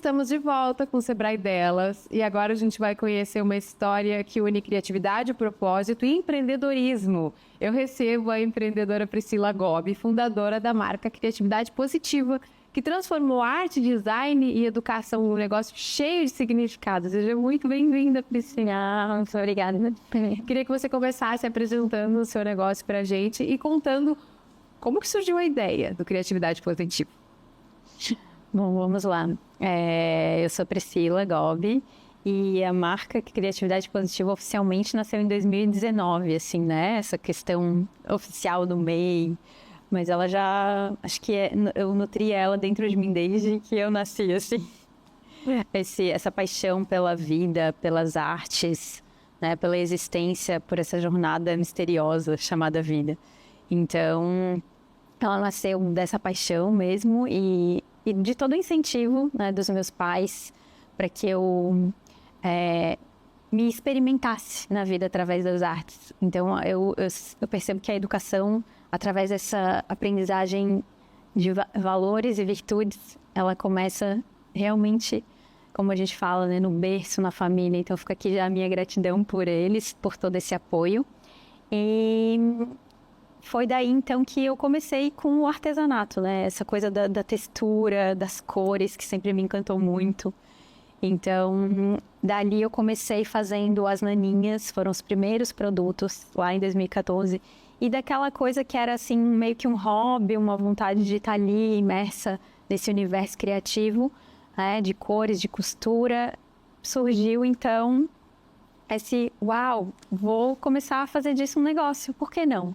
estamos de volta com o Sebrae Delas e agora a gente vai conhecer uma história que une criatividade, propósito e empreendedorismo. Eu recebo a empreendedora Priscila Gobi, fundadora da marca Criatividade Positiva, que transformou arte, design e educação num negócio cheio de significados. Seja muito bem-vinda, Priscila. Muito obrigada. Queria que você começasse apresentando o seu negócio para a gente e contando como que surgiu a ideia do Criatividade Positiva. Bom, vamos lá. Eu sou Priscila Gobi e a marca Criatividade Positiva oficialmente nasceu em 2019, assim, né? Essa questão oficial do MEI, mas ela já, acho que eu nutri ela dentro de mim desde que eu nasci, assim. Essa paixão pela vida, pelas artes, né? Pela existência, por essa jornada misteriosa chamada vida. Então, ela nasceu dessa paixão mesmo e de todo o incentivo, né, dos meus pais para que eu me experimentasse na vida através das artes. Então, eu percebo que a educação, através dessa aprendizagem de valores e virtudes, ela começa realmente, como a gente fala, né, no berço, na família. Então, fica aqui já a minha gratidão por eles, por todo esse apoio. E foi daí, então, que eu comecei com o artesanato, né? Essa coisa da textura, das cores, que sempre me encantou muito. Então, dali eu comecei fazendo as naninhas, foram os primeiros produtos lá em 2014. E daquela coisa que era, assim, meio que um hobby, uma vontade de estar ali imersa nesse universo criativo, né? De cores, de costura, surgiu, então, uau, vou começar a fazer disso um negócio, por que não?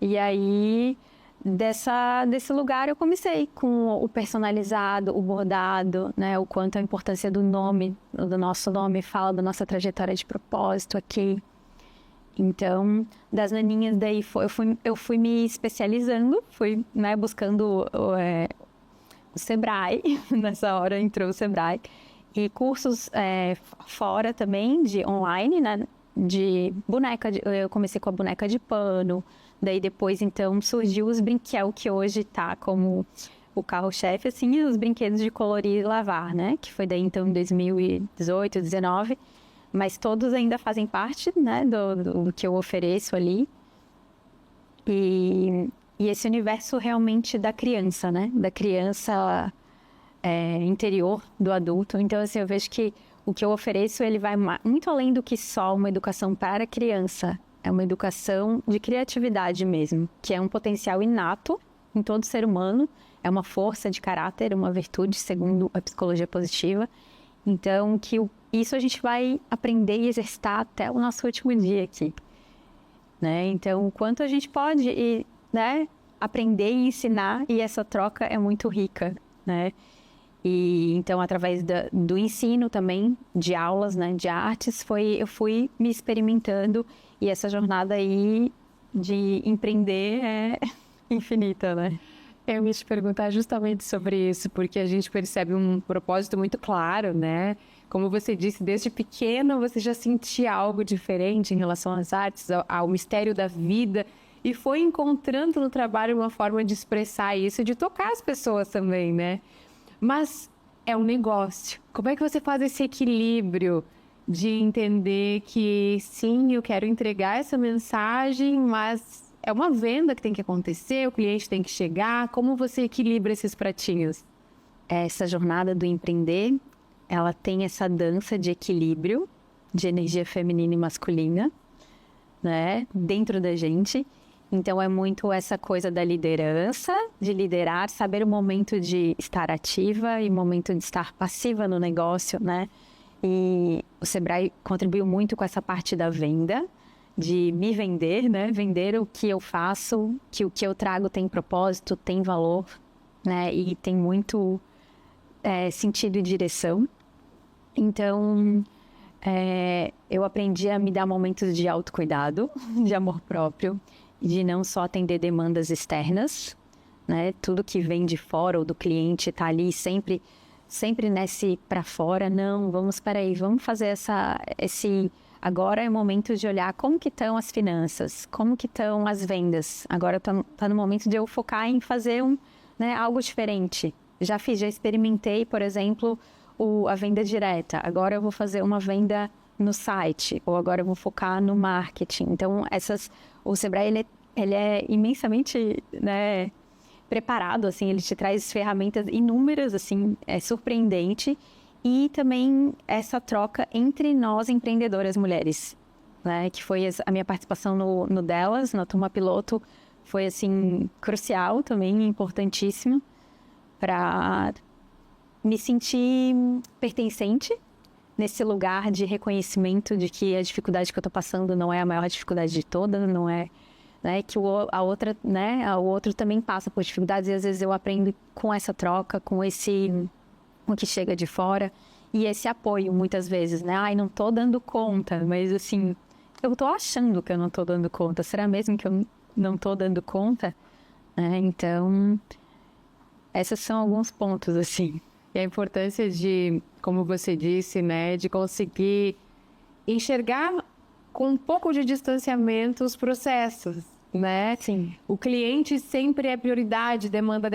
E aí, desse lugar eu comecei com o personalizado, o bordado, né? O quanto a importância do nome, do nosso nome, fala da nossa trajetória de propósito aqui. Então, das naninhas daí, eu fui me especializando, fui, né, buscando o Sebrae, nessa hora entrou o Sebrae, e cursos fora também, de online, né? De boneca, eu comecei com a boneca de pano. Daí depois, então, surgiu os brinquedos, que hoje tá como o carro-chefe, assim, e os brinquedos de colorir e lavar, né? Que foi daí, então, em 2018, 2019. Mas todos ainda fazem parte, né, do que eu ofereço ali. E esse universo realmente da criança, né? Da criança interior do adulto. Então, assim, eu vejo que o que eu ofereço, ele vai muito além do que só uma educação para a criança. É uma educação de criatividade mesmo, que é um potencial inato em todo ser humano, é uma força de caráter, uma virtude, segundo a psicologia positiva. Então, isso a gente vai aprender e exercitar até o nosso último dia aqui, né? Então, o quanto a gente pode, né, aprender e ensinar, e essa troca é muito rica, né? E então, através do ensino também, de aulas, né, de artes, eu fui me experimentando, e essa jornada aí de empreender é infinita, né? Eu ia te perguntar justamente sobre isso, porque a gente percebe um propósito muito claro, né? Como você disse, desde pequeno você já sentia algo diferente em relação às artes, ao mistério da vida, e foi encontrando no trabalho uma forma de expressar isso, de tocar as pessoas também, né? Mas é um negócio. Como é que você faz esse equilíbrio de entender que, sim, eu quero entregar essa mensagem, mas é uma venda que tem que acontecer, o cliente tem que chegar. Como você equilibra esses pratinhos? Essa jornada do empreender, ela tem essa dança de equilíbrio, de energia feminina e masculina, né, dentro da gente. Então, é muito essa coisa da liderança, de liderar, saber o momento de estar ativa e o momento de estar passiva no negócio, né? E o Sebrae contribuiu muito com essa parte da venda, de me vender, né? Vender o que eu faço, que o que eu trago tem propósito, tem valor, né? E tem muito sentido e direção. Então, eu aprendi a me dar momentos de autocuidado, de amor próprio, de não só atender demandas externas, né? Tudo que vem de fora ou do cliente está ali sempre nesse para fora. Não, vamos fazer agora é o momento de olhar como que estão as finanças, como que estão as vendas. Agora tá no momento de eu focar em fazer algo diferente, já experimentei, por exemplo, a venda direta. Agora eu vou fazer uma venda no site, ou agora eu vou focar no marketing. Então, o Sebrae, ele é imensamente, né, preparado, assim, ele te traz ferramentas inúmeras, assim, é surpreendente. E também essa troca entre nós empreendedoras mulheres, né, que foi a minha participação no Delas, na turma piloto, foi, assim, crucial também, importantíssima, para me sentir pertencente nesse lugar de reconhecimento de que a dificuldade que eu estou passando não é a maior dificuldade de todas, não é, né, que a outra, né, o outro também passa por dificuldades, e às vezes eu aprendo com essa troca, com o que chega de fora, e esse apoio muitas vezes, né, ai, não tô dando conta, mas assim, eu tô achando que eu não tô dando conta, será mesmo que eu não tô dando conta? Então, esses são alguns pontos, assim. E a importância de, como você disse, né, de conseguir enxergar com um pouco de distanciamento os processos, né? Sim. O cliente sempre é prioridade, demanda,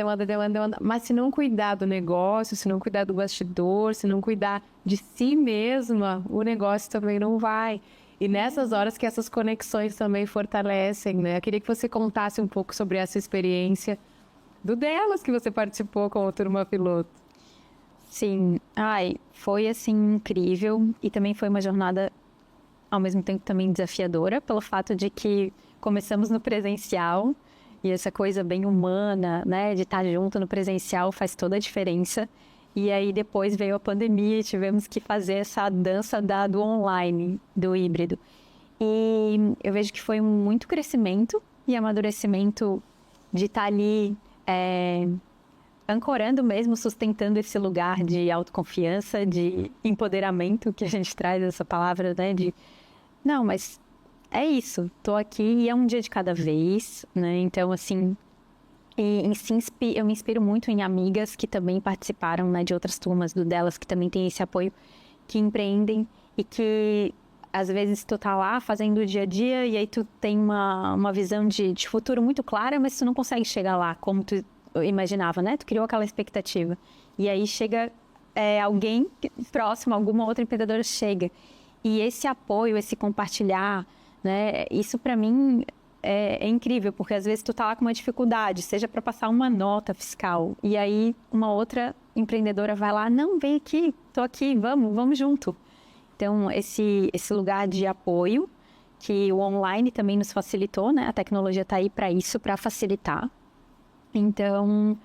mas se não cuidar do negócio, se não cuidar do bastidor, se não cuidar de si mesma, o negócio também não vai. E nessas horas que essas conexões também fortalecem, né? Eu queria que você contasse um pouco sobre essa experiência do Delas que você participou com a turma piloto. Sim, foi assim incrível, e também foi uma jornada ao mesmo tempo também desafiadora, pelo fato de que começamos no presencial, e essa coisa bem humana, né, de estar junto no presencial faz toda a diferença. E aí depois veio a pandemia e tivemos que fazer essa dança do online, do híbrido. E eu vejo que foi muito crescimento e amadurecimento de estar ali ancorando mesmo, sustentando esse lugar de autoconfiança, de empoderamento, que a gente traz essa palavra, né, não, mas é isso, tô aqui e é um dia de cada vez, né, então, assim, eu me inspiro muito em amigas que também participaram, né, de outras turmas Delas, que também tem esse apoio, que empreendem e que, às vezes, tu tá lá fazendo o dia a dia e aí tu tem uma visão de futuro muito clara, mas tu não consegue chegar lá como tu imaginava, né? Tu criou aquela expectativa. E aí chega alguém próximo, alguma outra empreendedora chega. E esse apoio, esse compartilhar, né? Isso para mim é incrível, porque às vezes tu tá lá com uma dificuldade, seja para passar uma nota fiscal, e aí uma outra empreendedora vai lá, não, vem aqui, tô aqui, vamos junto. Então, esse lugar de apoio, que o online também nos facilitou, né? A tecnologia tá aí para isso, para facilitar. Então,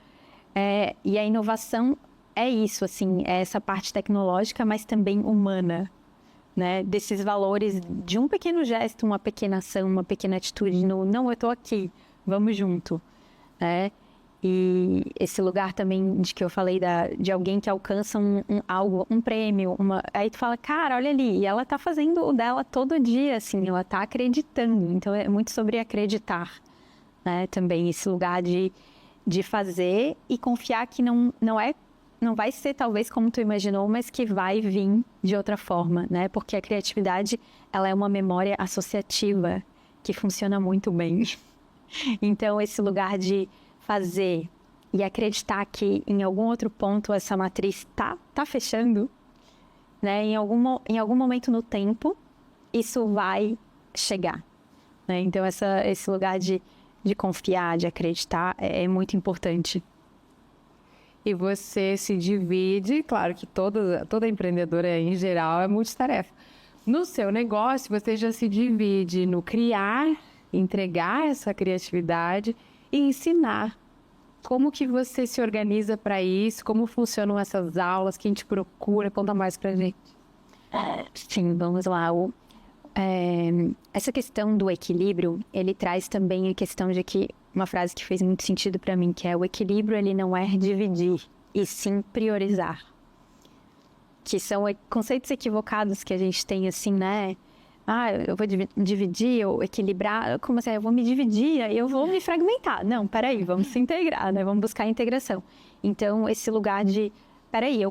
e a inovação é isso, assim, é essa parte tecnológica, mas também humana, né? Desses valores de um pequeno gesto, uma pequena ação, uma pequena atitude, não, eu tô aqui, vamos junto, né? E esse lugar também de que eu falei de alguém que alcança algo, um prêmio, aí tu fala, cara, olha ali, e ela tá fazendo o dela todo dia, assim, ela tá acreditando, então é muito sobre acreditar, né? Também esse lugar de fazer e confiar que não vai ser talvez como tu imaginou, mas que vai vir de outra forma, né? Porque a criatividade, ela é uma memória associativa que funciona muito bem. Então, esse lugar de fazer e acreditar que em algum outro ponto essa matriz tá fechando, né? Em algum momento no tempo, isso vai chegar, né? Então, esse lugar de confiar, de acreditar, é muito importante. E você se divide, claro que toda empreendedora em geral é multitarefa. No seu negócio, você já se divide no criar, entregar essa criatividade e ensinar. Como que você se organiza para isso? Como funcionam essas aulas? Quem te procura? Conta mais pra gente. Sim, vamos lá. Essa questão do equilíbrio, ele traz também a questão de que, uma frase que fez muito sentido para mim, que é: o equilíbrio, ele não é dividir, e sim priorizar. Que são conceitos equivocados que a gente tem, assim, né? Eu vou dividir ou equilibrar. Como assim? Eu vou me dividir, aí eu vou me fragmentar. Não, peraí, vamos se integrar, né? Vamos buscar a integração. Então, esse lugar de, peraí,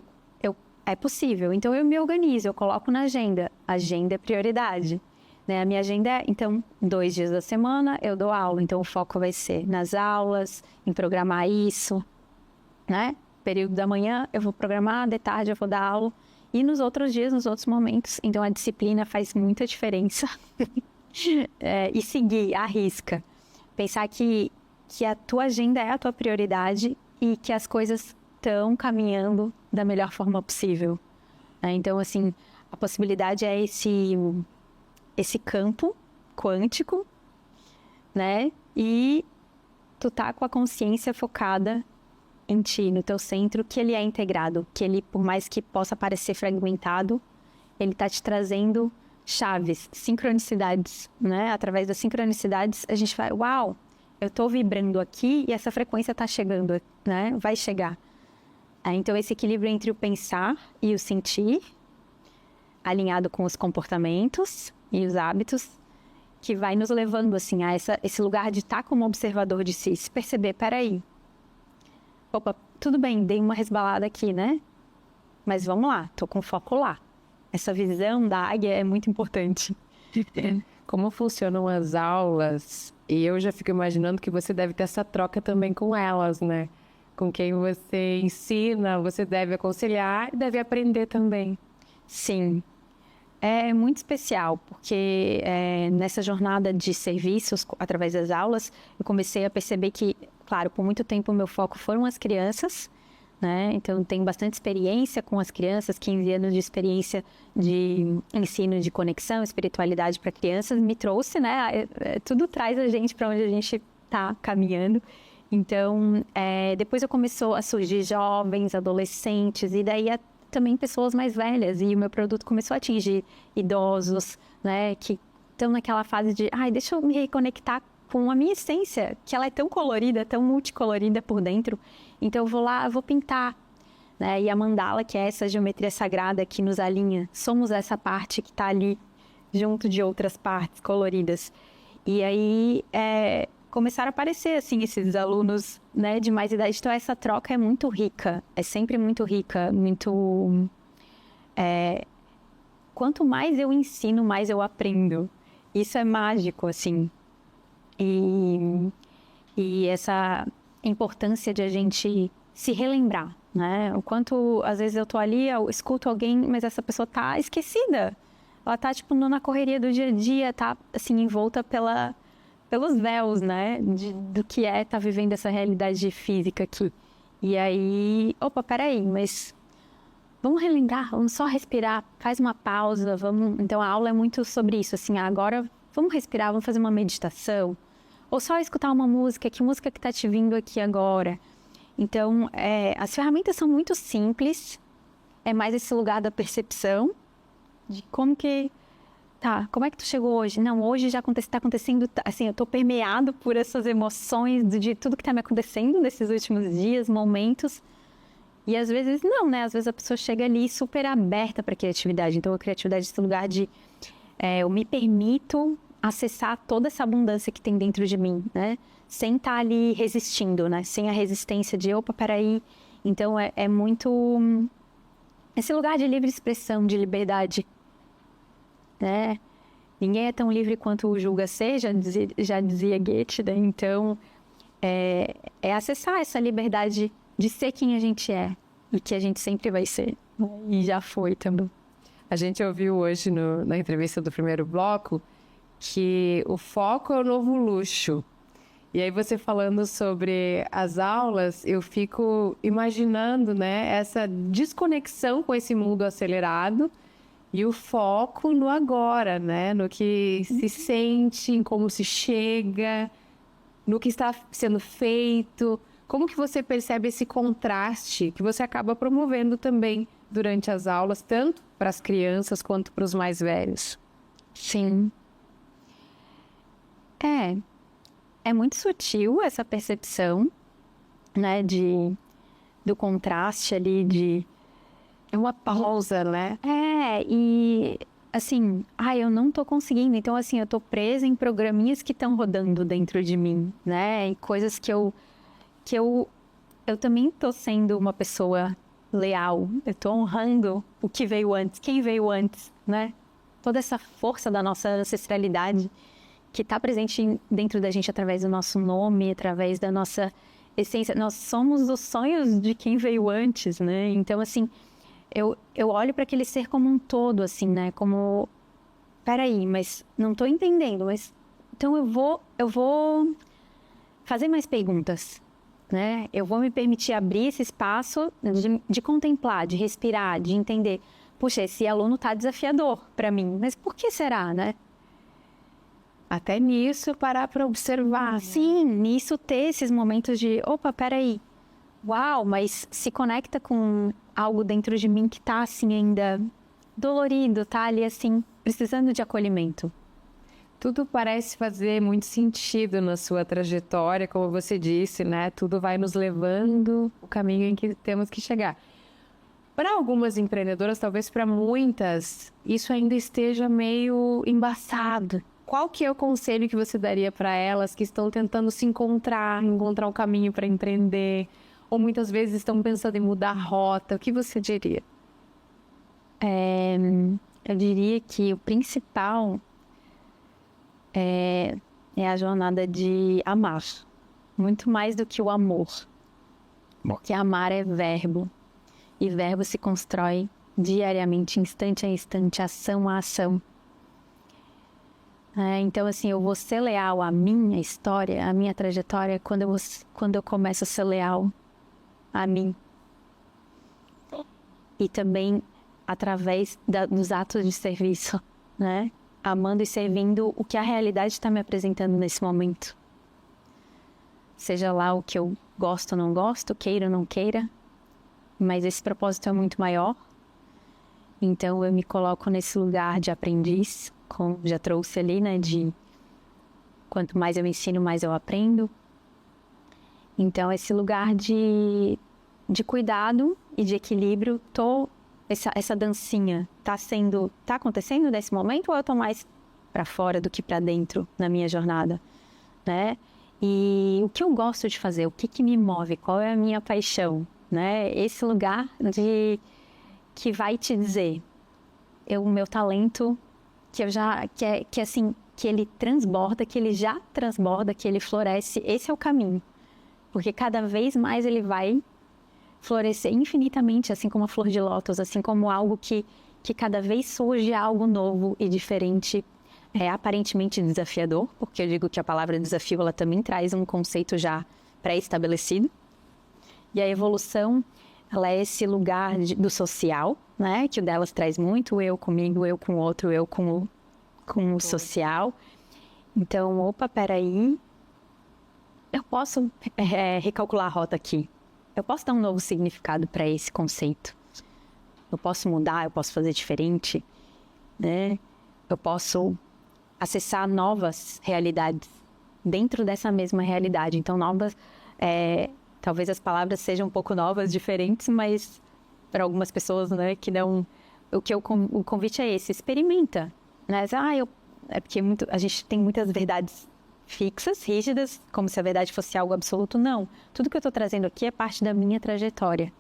é possível. Então, eu me organizo, eu coloco na agenda. Agenda é prioridade. Né? A minha agenda é, então, 2 dias da semana eu dou aula. Então, o foco vai ser nas aulas, em programar isso, né? período da manhã eu vou programar, de tarde eu vou dar aula. E nos outros dias, nos outros momentos. Então, a disciplina faz muita diferença. E seguir à risca. Pensar que a tua agenda é a tua prioridade e que as coisas estão caminhando da melhor forma possível. Então, assim, a possibilidade é esse campo quântico, né? E tu tá com a consciência focada em ti, no teu centro, que ele é integrado, que ele, por mais que possa parecer fragmentado, ele tá te trazendo chaves, sincronicidades, né? Através das sincronicidades, a gente vai, uau, eu tô vibrando aqui e essa frequência tá chegando, né? Vai chegar. Então, esse equilíbrio entre o pensar e o sentir, alinhado com os comportamentos e os hábitos, que vai nos levando, assim, a esse lugar de estar como observador de si, se perceber, peraí, opa, tudo bem, dei uma resbalada aqui, né? Mas vamos lá, tô com foco lá. Essa visão da águia é muito importante. Como funcionam as aulas? E eu já fico imaginando que você deve ter essa troca também com elas, né? Com quem você ensina, você deve aconselhar e deve aprender também. Sim, é muito especial, porque nessa jornada de serviços, através das aulas, eu comecei a perceber que, claro, por muito tempo o meu foco foram as crianças, né? Então, tenho bastante experiência com as crianças, 15 anos de experiência de ensino de conexão, espiritualidade para crianças, me trouxe, né? Tudo traz a gente para onde a gente está caminhando. Então, depois eu começou a surgir jovens, adolescentes, e daí também pessoas mais velhas, e o meu produto começou a atingir idosos, né? Que estão naquela fase de, deixa eu me reconectar com a minha essência, que ela é tão colorida, tão multicolorida por dentro. Então, eu vou lá, eu vou pintar, né? E a mandala, que é essa geometria sagrada que nos alinha, somos essa parte que está ali junto de outras partes coloridas. E aí, começaram a aparecer, assim, esses alunos, né, de mais idade. Então, essa troca é muito rica, é sempre muito rica, muito... Quanto mais eu ensino, mais eu aprendo. Isso é mágico, assim. E essa importância de a gente se relembrar, né? O quanto, às vezes, eu tô ali, eu escuto alguém, mas essa pessoa tá esquecida. Ela tá, tipo, na correria do dia a dia, tá, assim, envolta pelos véus, né? Do que tá vivendo essa realidade física aqui. E aí, opa, peraí, mas vamos relembrar, vamos só respirar, faz uma pausa, vamos... Então, a aula é muito sobre isso, assim, agora vamos respirar, vamos fazer uma meditação. Ou só escutar uma música, que música que tá te vindo aqui agora? Então, as ferramentas são muito simples, é mais esse lugar da percepção, de como que... Tá, como é que tu chegou hoje? Não, hoje já tá acontecendo, assim, eu tô permeado por essas emoções de tudo que tá me acontecendo nesses últimos dias, momentos. E às vezes não, né? Às vezes a pessoa chega ali super aberta para a criatividade. Então, a criatividade é esse lugar de... eu me permito acessar toda essa abundância que tem dentro de mim, né? Sem estar ali resistindo, né? Sem a resistência de, opa, peraí. Então, é muito... Esse lugar de livre expressão, de liberdade, né? Ninguém é tão livre quanto o julga ser, já dizia Goethe, né? Então, é acessar essa liberdade de ser quem a gente é e que a gente sempre vai ser, né? E já foi também. A gente ouviu hoje na entrevista do primeiro bloco que o foco é o novo luxo. E aí você falando sobre as aulas, eu fico imaginando, né, essa desconexão com esse mundo acelerado e o foco no agora, né, no que se sente, em como se chega, no que está sendo feito. Como que você percebe esse contraste que você acaba promovendo também durante as aulas, tanto para as crianças quanto para os mais velhos? Sim. É muito sutil essa percepção, né, do contraste ali, É uma pausa, né? E assim, eu não tô conseguindo. Então, assim, eu tô presa em programinhas que estão rodando dentro de mim, né? E coisas que eu também tô sendo uma pessoa leal. Eu tô honrando o que veio antes, quem veio antes, né? Toda essa força da nossa ancestralidade que está presente dentro da gente através do nosso nome, através da nossa essência, nós somos os sonhos de quem veio antes, né? Então, assim, eu olho para aquele ser como um todo, assim, né? Como, peraí, mas não tô entendendo, mas então eu vou fazer mais perguntas, né? Eu vou me permitir abrir esse espaço de contemplar, de respirar, de entender. Puxa, esse aluno tá desafiador para mim, mas por que será, né? Até nisso, parar para observar. Sim, nisso ter esses momentos de, opa, peraí, uau, mas se conecta com algo dentro de mim que tá assim ainda dolorido, tá ali assim, precisando de acolhimento. Tudo parece fazer muito sentido na sua trajetória, como você disse, né? Tudo vai nos levando o caminho em que temos que chegar. Para algumas empreendedoras, talvez para muitas, isso ainda esteja meio embaçado. Qual que é o conselho que você daria para elas que estão tentando se encontrar um caminho para empreender, ou muitas vezes estão pensando em mudar a rota? O que você diria? Eu diria que o principal é a jornada de amar, muito mais do que o amor. Porque amar é verbo, e verbo se constrói diariamente, instante a instante, ação a ação. Então, assim, eu vou ser leal à minha história, à minha trajetória, quando eu começo a ser leal a mim. E também através dos atos de serviço, né? Amando e servindo o que a realidade está me apresentando nesse momento. Seja lá o que eu gosto ou não gosto, queira ou não queira, mas esse propósito é muito maior. Então eu me coloco nesse lugar de aprendiz, como já trouxe ali, né? De quanto mais eu ensino, mais eu aprendo. Então esse lugar de cuidado e de equilíbrio, essa dancinha tá acontecendo nesse momento, ou eu tô mais para fora do que para dentro na minha jornada, né? E o que eu gosto de fazer, o que me move, qual é a minha paixão, né? Esse lugar que vai te dizer, o meu talento, que ele transborda, que ele já transborda, que ele floresce, esse é o caminho. Porque cada vez mais ele vai florescer infinitamente, assim como a flor de lótus, assim como algo que cada vez surge algo novo e diferente, aparentemente desafiador, porque eu digo que a palavra desafio, ela também traz um conceito já pré-estabelecido. E a evolução, ela é esse lugar do social, né? Que o delas traz muito, eu comigo, eu com o outro, eu com o social. Então, opa, peraí, eu posso recalcular a rota aqui. Eu posso dar um novo significado para esse conceito. Eu posso mudar, eu posso fazer diferente, né? Eu posso acessar novas realidades dentro dessa mesma realidade. Então, talvez as palavras sejam um pouco novas, diferentes, mas para algumas pessoas, né, que não... O convite é esse, experimenta, né? É porque a gente tem muitas verdades fixas, rígidas, como se a verdade fosse algo absoluto. Não. Tudo que eu estou trazendo aqui é parte da minha trajetória,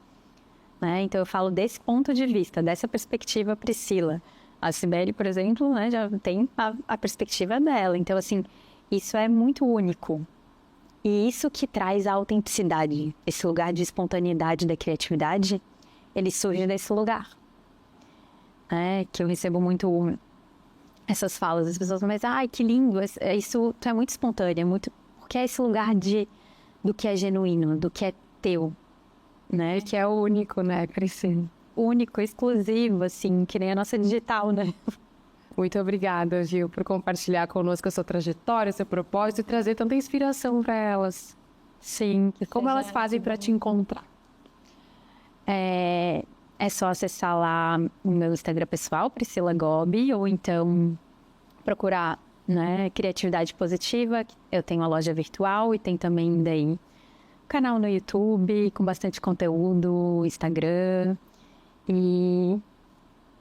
né? Então, eu falo desse ponto de vista, dessa perspectiva, Priscila. A Cibele, por exemplo, né, já tem a perspectiva dela. Então, assim, isso é muito único. E isso que traz a autenticidade, esse lugar de espontaneidade da criatividade, ele surge desse lugar. Que eu recebo muito essas falas das pessoas, mas, ai, que lindo, isso é muito espontâneo, porque é esse lugar do que é genuíno, do que é teu, né? Que é o único, né, Priscila? Único, exclusivo, assim, que nem a nossa digital, né? Muito obrigada, Gil, por compartilhar conosco a sua trajetória, seu propósito e trazer tanta inspiração para elas. Sim. Como elas fazem para te encontrar? É só acessar lá o meu Instagram pessoal, Priscila Gobi, ou então procurar, né, Criatividade Positiva. Eu tenho a loja virtual e tem também daí canal no YouTube com bastante conteúdo, Instagram. E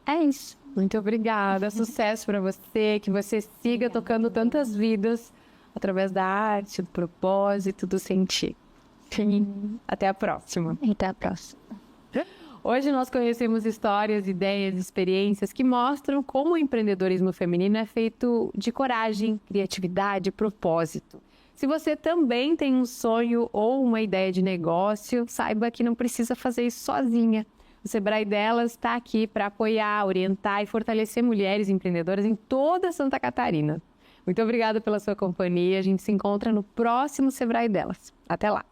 é isso. Muito obrigada. Sucesso para você, que você siga tocando tantas vidas através da arte, do propósito, do sentir. Até a próxima. Até a próxima. Hoje nós conhecemos histórias, ideias, experiências que mostram como o empreendedorismo feminino é feito de coragem, criatividade, propósito. Se você também tem um sonho ou uma ideia de negócio, saiba que não precisa fazer isso sozinha. O Sebrae Delas está aqui para apoiar, orientar e fortalecer mulheres empreendedoras em toda Santa Catarina. Muito obrigada pela sua companhia. A gente se encontra no próximo Sebrae Delas. Até lá!